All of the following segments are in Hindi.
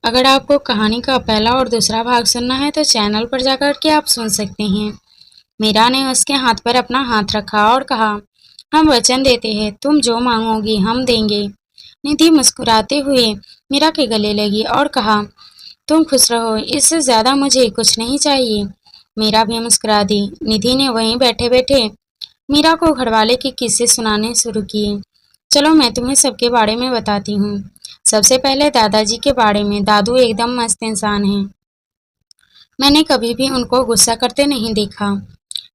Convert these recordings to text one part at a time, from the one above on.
अगर आपको कहानी का पहला और दूसरा भाग सुनना है तो चैनल पर जाकर के आप सुन सकते हैं। मीरा ने उसके हाथ पर अपना हाथ रखा और कहा, हम वचन देते हैं, तुम जो मांगोगी हम देंगे। निधि मुस्कुराते हुए मीरा के गले लगी और कहा, तुम खुश रहो, इससे ज्यादा मुझे कुछ नहीं चाहिए। मीरा भी मुस्कुरा दी। निधि ने वहीं बैठे बैठे मीरा को घरवाले के किस्से सुनाने शुरू किए। चलो मैं तुम्हें सबके बारे में बताती हूँ। सबसे पहले दादाजी के बारे में। दादू एकदम मस्त इंसान हैं। मैंने कभी भी उनको गुस्सा करते नहीं देखा।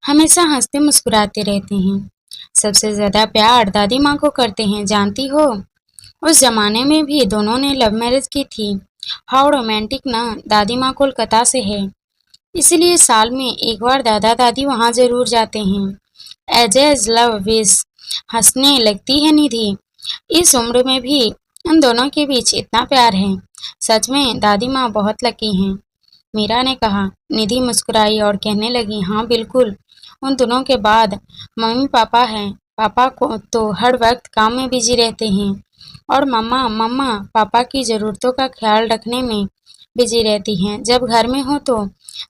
हमेशा हंसते मुस्कुराते रहते हैं। सबसे ज्यादा प्यार दादी माँ को करते हैं, जानती हो। उस जमाने में भी दोनों ने लव मैरिज की थी। हाउ रोमांटिक ना। दादी माँ कोलकाता से है, इसलिए साल में एक बार दादा दादी वहाँ जरूर जाते हैं। As love wish. हंसने लगती है निधि। इस उम्र में भी उन दोनों के बीच इतना प्यार है। सच में दादी माँ बहुत लकी हैं। मीरा ने कहा। निधि मुस्कुराई और कहने लगी, हाँ बिल्कुल। उन दोनों के बाद मम्मी पापा हैं। पापा को तो हर वक्त काम में बिजी रहते हैं और मम्मा मम्मा पापा की ज़रूरतों का ख्याल रखने में बिजी रहती हैं। जब घर में हो तो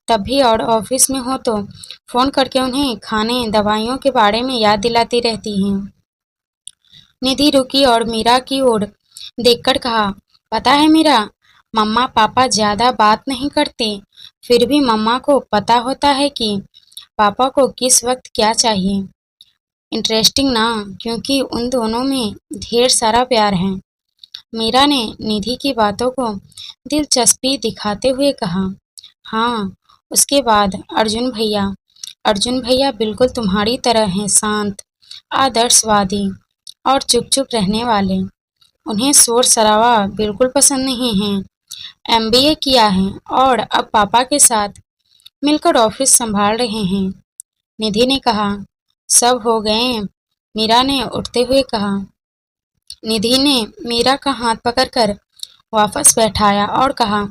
तब भी और ऑफिस में हो तो फ़ोन करके उन्हें खाने दवाइयों के बारे में याद दिलाती रहती हैं। निधि रुकी और मीरा की ओर देखकर कहा, पता है मीरा, मम्मा पापा ज्यादा बात नहीं करते, फिर भी मम्मा को पता होता है कि पापा को किस वक्त क्या चाहिए। इंटरेस्टिंग ना, क्योंकि उन दोनों में ढेर सारा प्यार है। मीरा ने निधि की बातों को दिलचस्पी दिखाते हुए कहा, हाँ। उसके बाद अर्जुन भैया बिल्कुल तुम्हारी तरह हैं, शांत, आदर्शवादी और चुप चुप रहने वाले। उन्हें शोर शराबा बिल्कुल पसंद नहीं है। एमबीए किया है और अब पापा के साथ मिलकर ऑफिस संभाल रहे हैं। निधि ने कहा, सब हो गए। मीरा ने उठते हुए कहा। निधि ने मीरा का हाथ पकड़कर वापस बैठाया और कहा,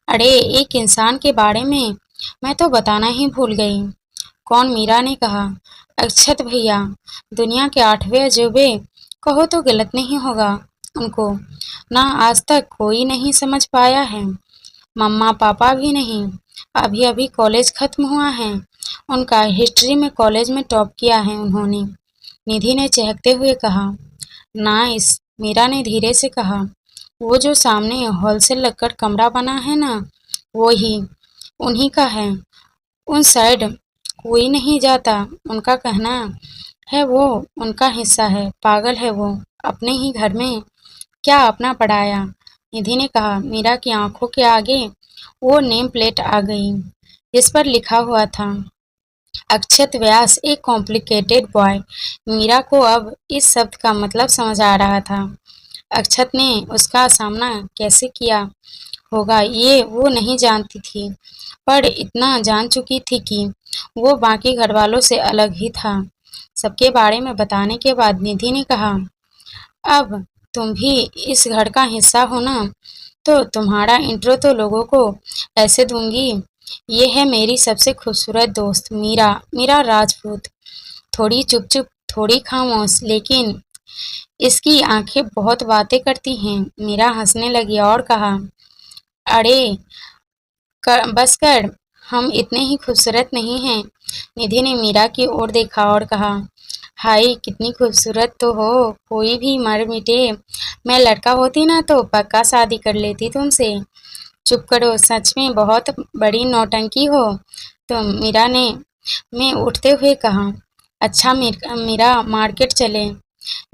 अरे एक इंसान के बारे में मैं तो बताना ही भूल गई। कौन? मीरा ने कहा, अक्षत भैया। दुनिया के 8वें अजूबे कहो तो गलत नहीं होगा। उनको ना आज तक कोई नहीं समझ पाया है, मम्मा पापा भी नहीं। अभी अभी कॉलेज खत्म हुआ है उनका, हिस्ट्री में कॉलेज में टॉप किया है उन्होंने। निधि ने चहकते हुए कहा। नाइस। मीरा ने धीरे से कहा, वो जो सामने होलसेल लगकर कमरा बना है ना, वो ही उन्हीं का है। उन साइड कोई नहीं जाता। उनका कहना है वो उनका हिस्सा है। पागल है वो, अपने ही घर में क्या अपना पढ़ाया। निधि ने कहा। मीरा की आंखों के आगे वो नेम प्लेट आ गई जिस पर लिखा हुआ था, अक्षत व्यास, एक कॉम्प्लिकेटेड बॉय। मीरा को अब इस शब्द का मतलब समझ आ रहा था। अक्षत ने उसका सामना कैसे किया होगा ये वो नहीं जानती थी, पर इतना जान चुकी थी कि वो बाकी घरवालों से अलग ही था। सबके बारे में बताने के बाद निधि ने कहा, अब तुम भी इस घर का हिस्सा हो ना, तो तुम्हारा इंट्रो तो लोगों को ऐसे दूंगी। ये है मेरी सबसे खूबसूरत दोस्त मीरा, मीरा राजपूत। थोड़ी चुप चुप, थोड़ी खामोश, लेकिन इसकी आंखें बहुत बातें करती हैं। मीरा हंसने लगी और कहा, अरे बस कर, हम इतने ही खूबसूरत नहीं हैं। निधि ने मीरा की ओर देखा और कहा, हाय कितनी खूबसूरत तो हो, कोई भी मर मिटे। मैं लड़का होती ना तो पक्का शादी कर लेती तुमसे। चुप करो, सच में बहुत बड़ी नौटंकी हो तुम। मीरा ने मैं उठते हुए कहा, अच्छा मीरा मार्केट चले।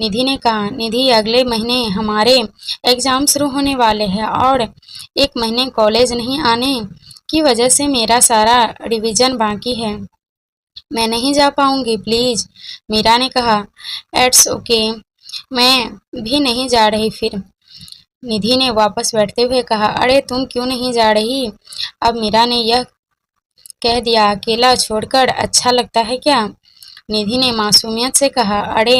निधि ने कहा। निधि, अगले महीने हमारे एग्जाम शुरू होने वाले हैं और एक महीने कॉलेज नहीं आने की वजह से मेरा सारा रिवीजन बाकी है। मैं नहीं जा पाऊंगी, प्लीज। मीरा ने कहा। इट्स ओके, मैं भी नहीं जा रही फिर। निधि ने वापस बैठते हुए कहा, अरे तुम क्यों नहीं जा रही? अब मीरा ने यह कह दिया, अकेला छोड़कर अच्छा लगता है क्या? निधि ने मासूमियत से कहा, अरे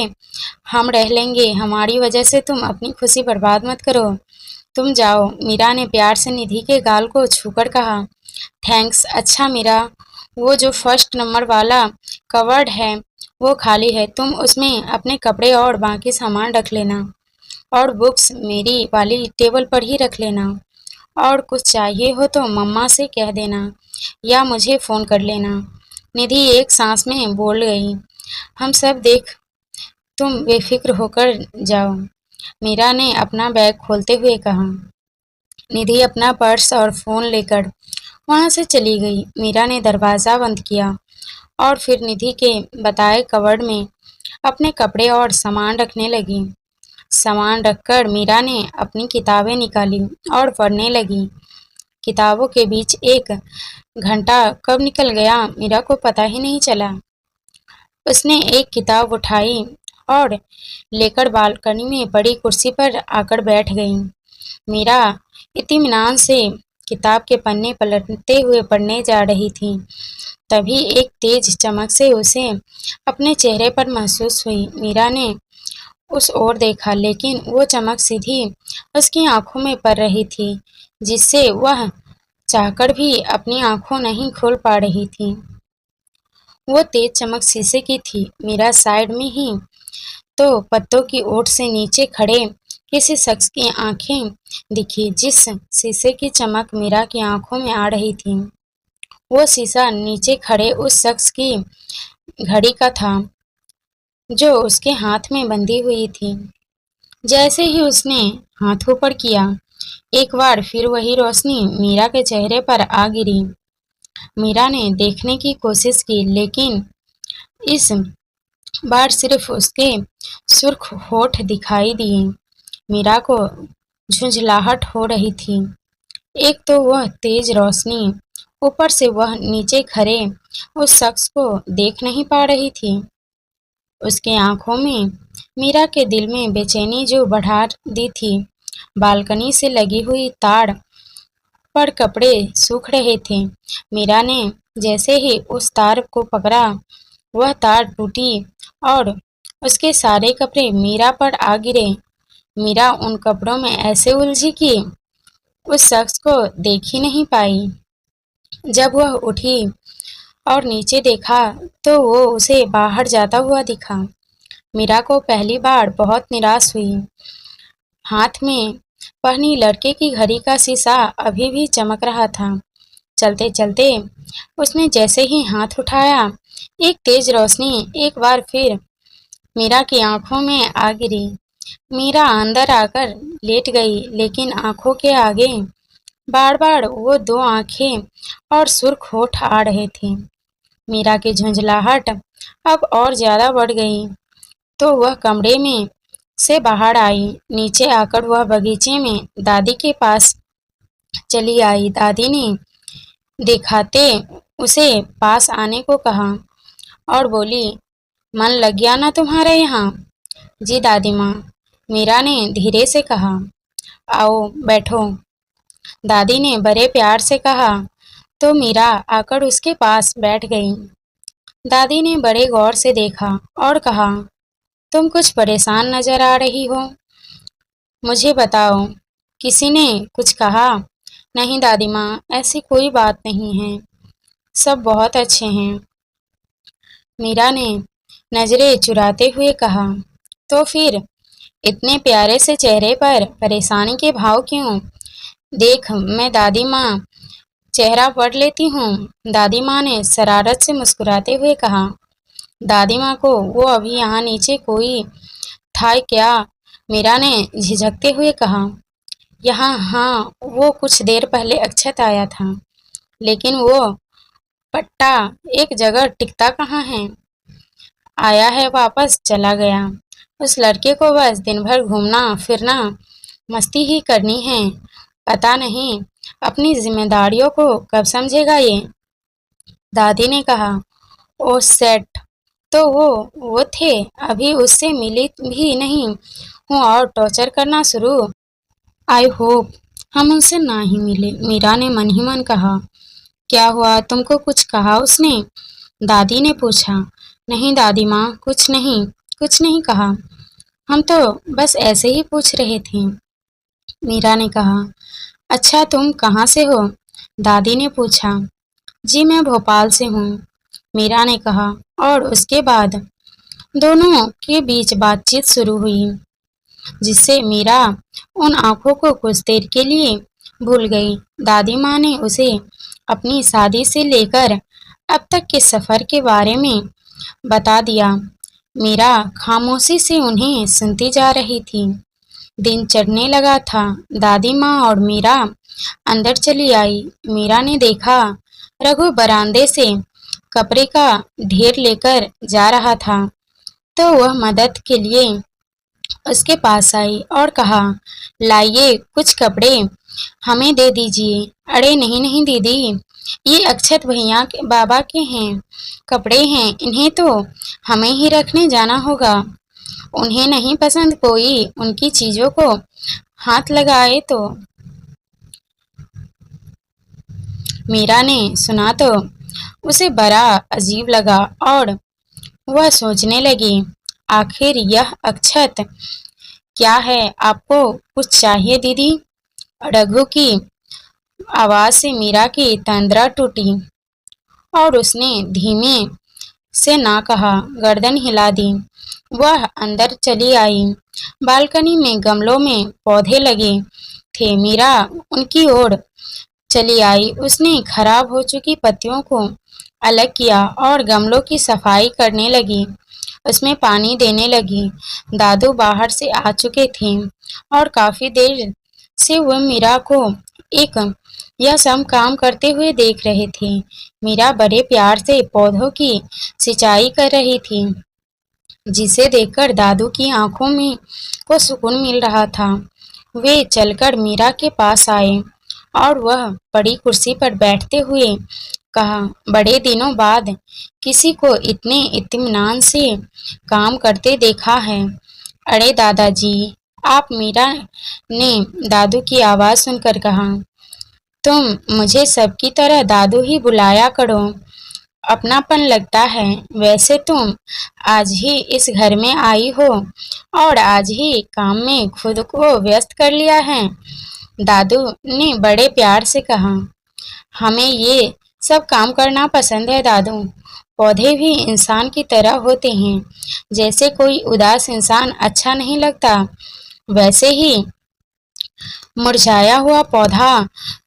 हम रह लेंगे, हमारी वजह से तुम अपनी खुशी बर्बाद मत करो। तुम जाओ। मीरा ने प्यार से निधि के गाल को छूकर कहा, थैंक्स। अच्छा मीरा, वो जो फर्स्ट नंबर वाला कवर्ड है वो खाली है, तुम उसमें अपने कपड़े और बाकी सामान रख लेना और बुक्स मेरी वाली टेबल पर ही रख लेना। और कुछ चाहिए हो तो मम्मा से कह देना या मुझे फ़ोन कर लेना। निधि एक सांस में बोल गई, हम सब देख, तुम बेफिक्र होकर जाओ। मीरा ने अपना बैग खोलते हुए कहा। निधि अपना पर्स और फ़ोन लेकर वहाँ से चली गई। मीरा ने दरवाज़ा बंद किया और फिर निधि के बताए कवर्ड में अपने कपड़े और सामान रखने लगी। सामान रखकर मीरा ने अपनी किताबें निकाली और पढ़ने लगी। किताबों के बीच एक घंटा कब निकल गया मीरा को पता ही नहीं चला। उसने एक किताब उठाई और लेकर बालकनी में पड़ी कुर्सी पर आकर बैठ गई। मीरा इत्मीनान से किताब के पन्ने पलटते हुए पढ़ने जा रही थी। तभी एक तेज चमक से उसे अपने चेहरे पर महसूस हुई। मीरा ने उस ओर देखा, लेकिन वो चमक सीधी उसकी आंखों में पड़ रही थी, जिससे वह चाहकर भी अपनी आंखों नहीं खोल पा रही थी। वो तेज चमक शीशे की थी। मीरा साइड में ही तो पत्तों की ओट से नीचे खड़े किसी शख्स की आंखें दिखी, जिस शीशे की चमक मीरा की आंखों में आ रही थी। वो शीशा नीचे खड़े उस शख्स की घड़ी का था, जो उसके हाथ में बंधी हुई थी। जैसे ही उसने हाथ ऊपर किया, एक बार फिर वही रोशनी मीरा के चेहरे पर आ गिरी। मीरा ने देखने की कोशिश की, लेकिन इस बार सिर्फ उसके सुर्ख होठ दिखाई दिए। मीरा को झुंझलाहट हो रही थी। एक तो वह तेज रोशनी, ऊपर से वह नीचे खड़े उस शख्स को देख नहीं पा रही थी। उसके आंखों में मीरा के दिल में बेचैनी जो बढ़ा दी थी। बालकनी से लगी हुई तार पर कपड़े सूख रहे थे। मीरा ने जैसे ही उस तार को पकड़ा, वह तार टूटी और उसके सारे कपड़े मीरा पर आ गिरे। मीरा उन कपड़ों में ऐसे उलझी कि उस शख्स को देख ही नहीं पाई। जब वह उठी और नीचे देखा तो वो उसे बाहर जाता हुआ दिखा। मीरा को पहली बार बहुत निराश हुई। हाथ में पहनी लड़के की घड़ी का शीशा अभी भी चमक रहा था। चलते चलते उसने जैसे ही हाथ उठाया, एक तेज रोशनी एक बार फिर मीरा की आंखों में आ गिरी। मीरा अंदर आकर लेट गई, लेकिन आंखों के आगे बार बार वो दो आंखें और सुर्ख होठ आ रहे थे। मीरा की झुंझलाहट अब और ज्यादा बढ़ गई, तो वह कमरे में से बाहर आई। नीचे आकर वह बगीचे में दादी के पास चली आई। दादी ने दिखाते उसे पास आने को कहा और बोली, मन लग गया ना तुम्हारे यहाँ? जी दादी माँ, मीरा ने धीरे से कहा। आओ बैठो, दादी ने बड़े प्यार से कहा, तो मीरा आकर उसके पास बैठ गई। दादी ने बड़े गौर से देखा और कहा, तुम कुछ परेशान नजर आ रही हो, मुझे बताओ, किसी ने कुछ कहा? नहीं दादी माँ, ऐसी कोई बात नहीं है, सब बहुत अच्छे हैं, मीरा ने नजरें चुराते हुए कहा। तो फिर इतने प्यारे से चेहरे पर परेशानी के भाव क्यों? देख, मैं दादी माँ चेहरा पढ़ लेती हूँ, दादी माँ ने शरारत से मुस्कुराते हुए कहा। दादी माँ को वो अभी यहाँ नीचे कोई था क्या? मीरा ने झिझकते हुए कहा। यहाँ, हाँ, वो कुछ देर पहले अक्षत आया था, लेकिन वो पट्टा एक जगह टिकता कहाँ है? आया है वापस चला गया। उस लड़के को बस दिन भर घूमना फिरना मस्ती ही करनी है, पता नहीं अपनी जिम्मेदारियों को कब समझेगा ये, दादी ने कहा। ओ सेट, तो वो थे, अभी उससे मिली भी नहीं हूँ और टॉर्चर करना शुरू। आई होप हम उनसे ना ही मिले, मीरा ने मन ही मन कहा। क्या हुआ, तुमको कुछ कहा उसने? दादी ने पूछा। नहीं दादी माँ, कुछ नहीं कहा, हम तो बस ऐसे ही पूछ रहे थे, मीरा ने कहा। अच्छा, तुम कहाँ से हो? दादी ने पूछा। जी मैं भोपाल से हूँ, मीरा ने कहा। और उसके बाद दोनों के बीच बातचीत शुरू हुई, जिससे मीरा उन आंखों को कुछ देर के लिए भूल गई। दादी माँ ने उसे अपनी शादी से लेकर अब तक के सफर के बारे में बता दिया। मीरा खामोशी से उन्हें सुनती जा रही थी। दिन चढ़ने लगा था। दादी माँ और मीरा अंदर चली आई। मीरा ने देखा रघु बरामदे से कपड़े का ढेर लेकर जा रहा था, तो वह मदद के लिए उसके पास आई और कहा, लाइए कुछ कपड़े हमें दे दीजिए। अरे नहीं नहीं दीदी, ये अक्षत भैया के बाबा के हैं कपड़े हैं, इन्हें तो हमें ही रखने जाना होगा। उन्हें नहीं पसंद कोई उनकी चीजों को हाथ लगाए तो। मीरा ने सुना तो उसे बड़ा अजीब लगा और वह सोचने लगी, आखिर यह अक्षत क्या है? आपको कुछ चाहिए दीदी? रघु की आवाज से मीरा की तंद्रा टूटी और उसने धीमे से ना कहा, गर्दन हिला दी। वह अंदर चली आई। बालकनी में गमलों में पौधे लगे थे। मीरा उनकी ओर चली आई। उसने खराब हो चुकी पत्तियों को अलग किया और गमलों की सफाई करने लगी। उसमें पानी देने लगी। दादू बाहर से आ चुके थे और काफी देर से वह मीरा को एक यह सब काम करते हुए देख रहे थे। मीरा बड़े प्यार से पौधों की सिंचाई कर रही थी, जिसे देखकर दादू की आंखों में को सुकून मिल रहा था। वे चलकर मीरा के पास आए और वह बड़ी कुर्सी पर बैठते हुए कहा, बड़े दिनों बाद किसी को इतने इत्मीनान से काम करते देखा है। अरे दादाजी, आप? मीरा ने दादू की आवाज सुनकर कहा। तुम मुझे सबकी तरह दादू ही बुलाया करो, अपनापन लगता है। वैसे तुम आज ही इस घर में आई हो और आज ही काम में खुद को व्यस्त कर लिया है। दादू ने बड़े प्यार से कहा, हमें ये सब काम करना पसंद है दादू। पौधे भी इंसान की तरह होते हैं। जैसे कोई उदास इंसान अच्छा नहीं लगता, वैसे ही मुरझाया हुआ पौधा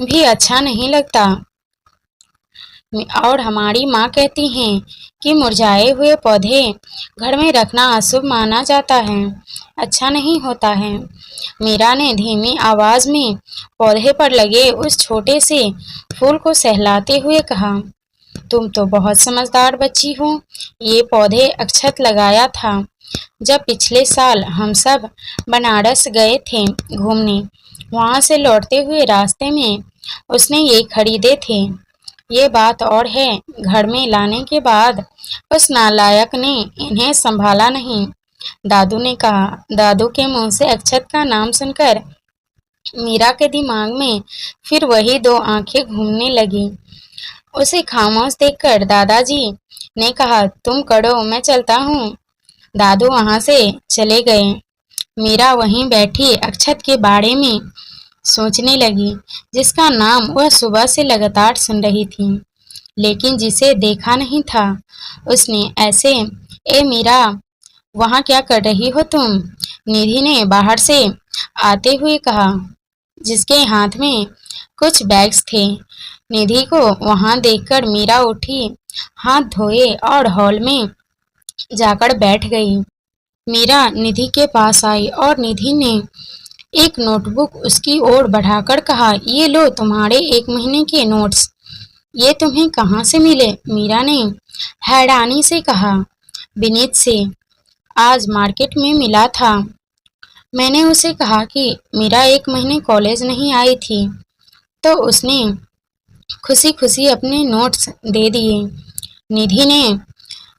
भी अच्छा नहीं लगता। और हमारी माँ कहती हैं कि मुरझाए हुए पौधे घर में रखना अशुभ माना जाता है, अच्छा नहीं होता है। मीरा ने धीमी आवाज में पौधे पर लगे उस छोटे से फूल को सहलाते हुए कहा, तुम तो बहुत समझदार बच्ची हो। ये पौधे अक्षत लगाया था जब पिछले साल हम सब बनारस गए थे घूमने। वहां से लौटते हुए रास्ते में उसने ये खरीदे थे। ये बात और है, घर में लाने के बाद उस नालायक ने इन्हें संभाला नहीं। दादू ने कहा। दादू के मुंह से अक्षत का नाम सुनकर मीरा के दिमाग में फिर वही दो आंखें घूमने लगी। उसे खामोश देखकर दादाजी ने कहा, तुम करो, मैं चलता हूँ। दादू वहां से चले गए। मीरा वहीं बैठी अक्षत के बारे में सोचने लगी, जिसका नाम वह सुबह से लगातार सुन रही थी, लेकिन जिसे देखा नहीं था उसने। ऐसे, ए मीरा, वहां क्या कर रही हो तुम? निधि ने बाहर से आते हुए कहा, जिसके हाथ में कुछ बैग्स थे। निधि को वहां देखकर मीरा उठी, हाथ धोए और हॉल में जाकर बैठ गई। मीरा निधि के पास आई और निधि ने एक नोटबुक उसकी ओर बढ़ाकर कहा, ये लो तुम्हारे 1 महीने के नोट्स। ये तुम्हें कहाँ से मिले? मीरा ने हैरानी से कहा। विनीत से, आज मार्केट में मिला था। मैंने उसे कहा कि मीरा 1 महीने कॉलेज नहीं आई थी, तो उसने खुशी खुशी अपने नोट्स दे दिए। निधि ने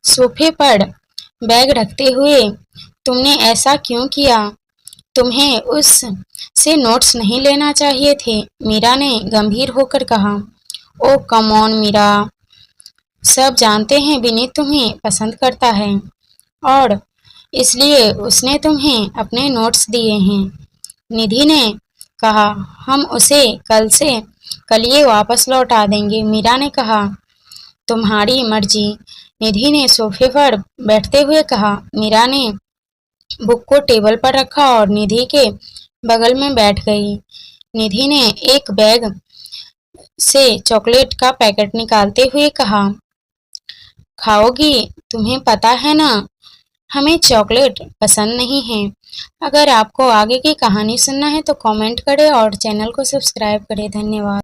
सोफे पर बैग रखते हुए, तुमने ऐसा क्यों किया? तुम्हें उस से नोट्स नहीं लेना चाहिए थे, मीरा ने गंभीर होकर कहा। ओ कम ऑन मीरा, सब जानते हैं विनीत तुम्हें पसंद करता है और इसलिए उसने तुम्हें अपने नोट्स दिए हैं। निधि ने कहा, हम उसे कल ये वापस लौटा देंगे। मीरा ने कहा, तुम्हारी मर्जी। निधि ने सोफे पर बैठते हुए कहा। मीरा ने बुक को टेबल पर रखा और निधि के बगल में बैठ गई। निधि ने एक बैग से चॉकलेट का पैकेट निकालते हुए कहा, खाओगी? तुम्हें पता है ना, हमें चॉकलेट पसंद नहीं है। अगर आपको आगे की कहानी सुनना है तो कमेंट करें और चैनल को सब्सक्राइब करें। धन्यवाद।